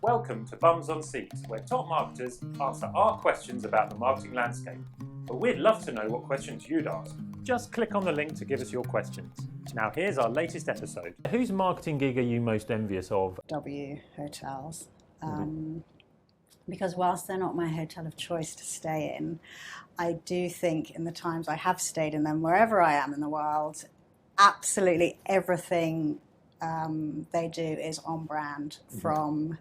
Welcome to Bums on Seats, where top marketers answer our questions about the marketing landscape. But we'd love to know what questions you'd ask. Just click on the link to give us your questions. Now here's our latest episode. Whose marketing gig are you most envious of? W hotels. Because whilst they're not my hotel of choice to stay in, I do think in the times I have stayed in them, wherever I am in the world, absolutely everything they do is on brand, from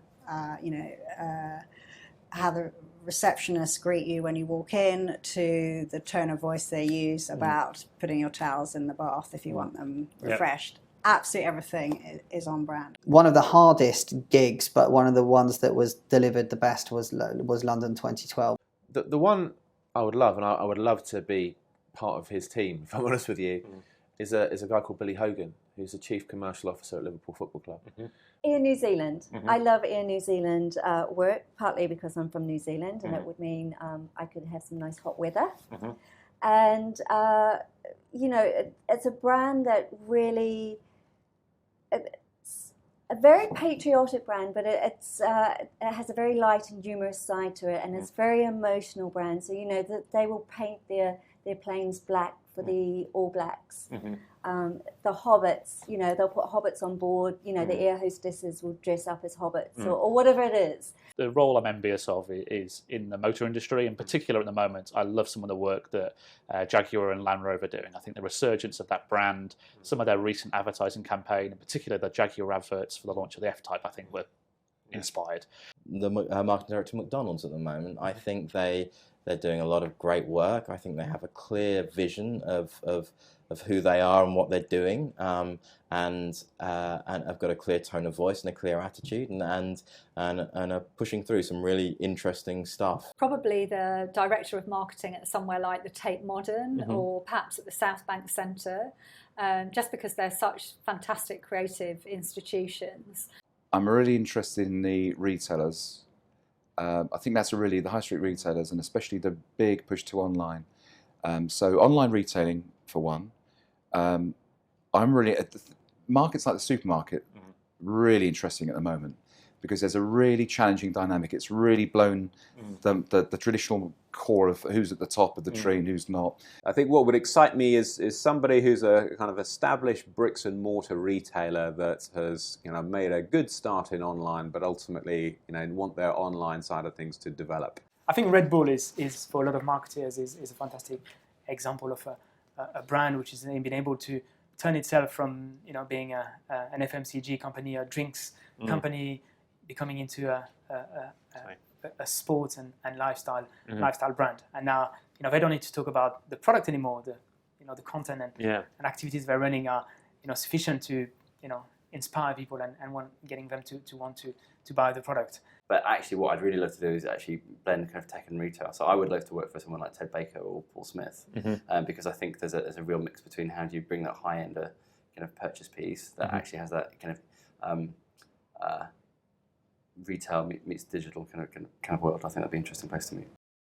how the receptionists greet you when you walk in to the tone of voice they use about putting your towels in the bath if you want them refreshed. Yep. Absolutely everything is on brand. One of the hardest gigs, but one of the ones that was delivered the best was London 2012. The one I would love, and I would love to be part of his team, if I'm honest with you, is a guy called Billy Hogan, who's the Chief Commercial Officer at Liverpool Football Club. Air New Zealand. I love Air New Zealand work, partly because I'm from New Zealand, and it would mean I could have some nice hot weather. And, it's a brand that really... It's a very patriotic brand, but it has a very light and humorous side to it, and it's a very emotional brand. So, that they will paint their planes black for the All Blacks. The hobbits, they'll put hobbits on board. The air hostesses will dress up as hobbits or whatever it is. The role I'm envious of is in the motor industry. In particular, at the moment, I love some of the work that Jaguar and Land Rover are doing. I think the resurgence of that brand, some of their recent advertising campaign, in particular the Jaguar adverts for the launch of the F-Type, I think were inspired. The marketing director of McDonald's at the moment, I think they're doing a lot of great work. I think they have a clear vision of who they are and what they're doing, and have got a clear tone of voice and a clear attitude, and are pushing through some really interesting stuff. Probably the director of marketing at somewhere like the Tate Modern or perhaps at the South Bank Centre, just because they're such fantastic creative institutions. I'm really interested in the retailers. I think that's the high street retailers, and especially the big push to online. So online retailing, for one. I'm really at markets like the supermarket, really interesting at the moment, because there's a really challenging dynamic. It's really blown the traditional core of who's at the top of the tree and who's not. I think what would excite me is somebody who's a kind of established bricks and mortar retailer that has made a good start in online, but ultimately want their online side of things to develop. I think Red Bull is for a lot of marketers is a fantastic example of a brand which has been able to turn itself from being an FMCG company, a drinks company, becoming into a sports and lifestyle brand. And now they don't need to talk about the product anymore. The content and activities they're running are sufficient to inspire people and getting them to want to buy the product. But actually what I'd really love to do is actually blend kind of tech and retail. So I would love to work for someone like Ted Baker or Paul Smith, because I think there's a real mix between how do you bring that high-end kind of purchase piece that actually has that kind of retail meets digital kind of world. I think that'd be an interesting place to meet.